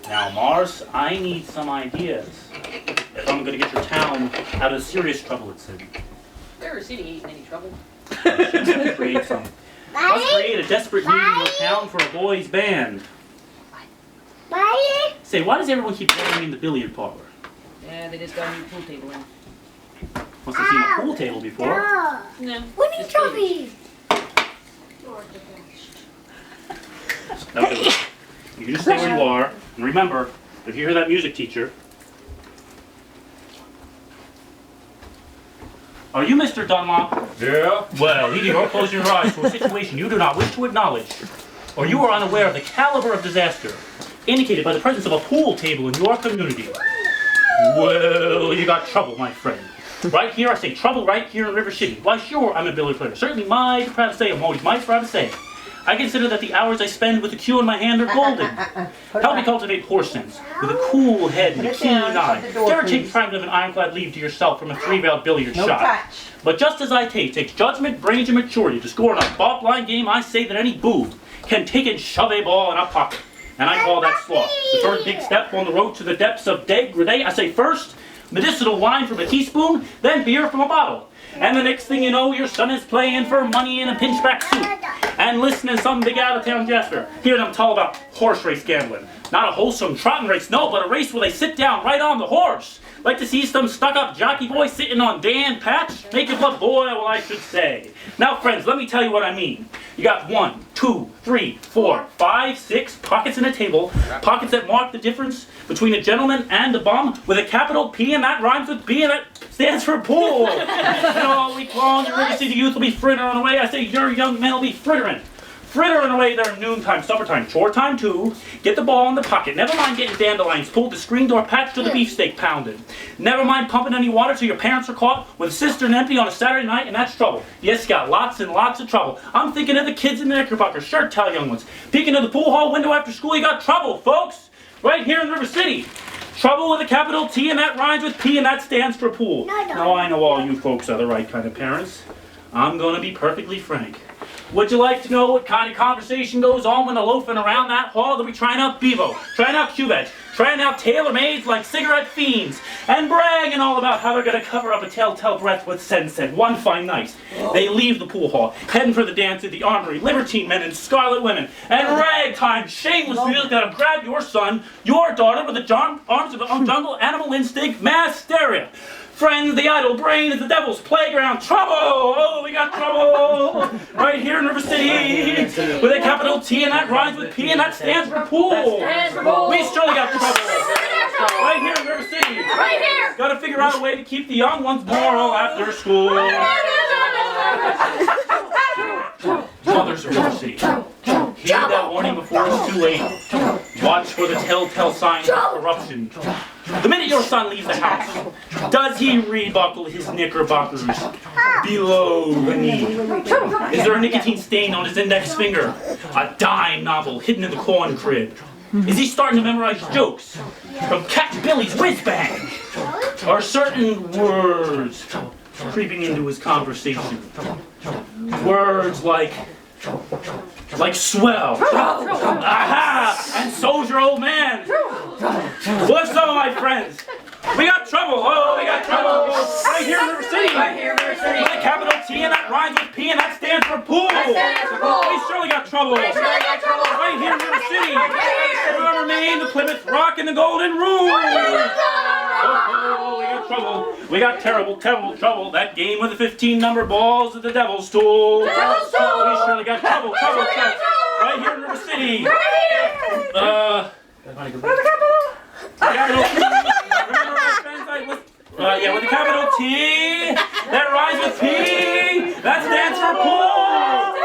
Now, Mars, I need some ideas. If I'm going to get your town out of serious trouble, it's in. River City ain't in any trouble. Let's create some. Let's create a desperate need in your town for a boys' band. Say, why does everyone keep going in the billiard parlor? Yeah, they just got a new pool table in. Must have seen a pool table before. No. Winning trophies. Okay. You just stay where you are, and remember, if you hear that music teacher, are you Mr. Dunlop? Yeah? Well, either you're closing your eyes to a situation you do not wish to acknowledge, or you are unaware of the caliber of disaster indicated by the presence of a pool table in your community. Well, you got trouble, my friend. Right here, I say trouble right here in River City. Why, sure, I'm a billiard player. Certainly mighty proud to say, I'm always mighty proud to say. I consider that the hours I spend with the cue in my hand are golden. Help me cultivate horse sense with a cool head and a keen eye. Never take time to have an ironclad leave to yourself from a three-railed billiard shot. But just as I takes judgment, brains, and maturity to score in a ball-blind game, I say that any boob can take and shove a ball in a pocket. And I call that sloth. The first big step on the road to the depths of degradé. I say first, medicinal wine from a teaspoon, then beer from a bottle. And the next thing you know, your son is playing for money in a pinchback suit. And listening to some big out-of-town jester. Hearing them tell about horse race gambling. Not a wholesome trotting race, no, but a race where they sit down right on the horse. Like to see some stuck-up jockey boy sitting on Dan Patch? Make your blood boil, I should say. Now, friends, let me tell you what I mean. You got 1, 2, 3, 4, 5, 6 pockets in a table. Pockets that mark the difference between a gentleman and a bum with a capital P, and that rhymes with B, and that stands for pool. And all week long, your River City youth will be frittering away. I say your young men will be frittering away there noontime, summertime, chore time too. Get the ball in the pocket. Never mind getting dandelions pulled, the screen door patched, or the beefsteak pounded. Never mind pumping any water till your parents are caught with a cistern empty on a Saturday night, and that's trouble. Yes, you got lots and lots of trouble. I'm thinking of the kids in the knickerbockers, shirt tail young ones. Peeking in the pool hall window after school, you got trouble, folks. Right here in River City. Trouble with a capital T, and that rhymes with P, and that stands for pool. Now I know all you folks are the right kind of parents. I'm gonna be perfectly frank. Would you like to know what kind of conversation goes on when they're loafing around that hall? They'll be trying out Bevo, trying out Cubed, trying out tailor-mades like cigarette fiends, and bragging all about how they're going to cover up a telltale breath with Sensen one fine night. They leave the pool hall, heading for the dance at the Armory, libertine men and scarlet women, and ragtime, shameless music that'll grab your son, your daughter, with the arms of a jungle animal instinct mass hysteria. Friends, the idle brain is the devil's playground. Trouble! Oh, we got trouble! Right here in River City, with a capital T, and that rhymes with P, and that stands for pool. We surely got trouble. Right here in River City. Right here. Got to figure out a way to keep the young ones moral after school. Mothers of River City, heed that warning before it's too late. Watch for the telltale signs of corruption. The minute your son leaves the house, does he rebuckle his knickerbockers below the knee? Is there a nicotine stain on his index finger? A dime novel hidden in the corn crib? Is he starting to memorize jokes from Cat Billy's whiz bag? Are certain words creeping into his conversation? Words like swell. Aha! And so's your old man. What's up, my friends? We got trouble. Oh, we got trouble. Right here in River City. Right here in River City. With a capital T, and that rhymes with P, and that stands for pool. We surely got trouble. Right here in River City. Where remain the Plymouth Rock and the Golden Rule. Oh, we got trouble. We got terrible trouble. That game with the 15 number balls at the Devil's Tool. We surely got trouble. Right here in River City. Capital T. Remember my friends, with the capital T. That rhymes with P. That stands for pool.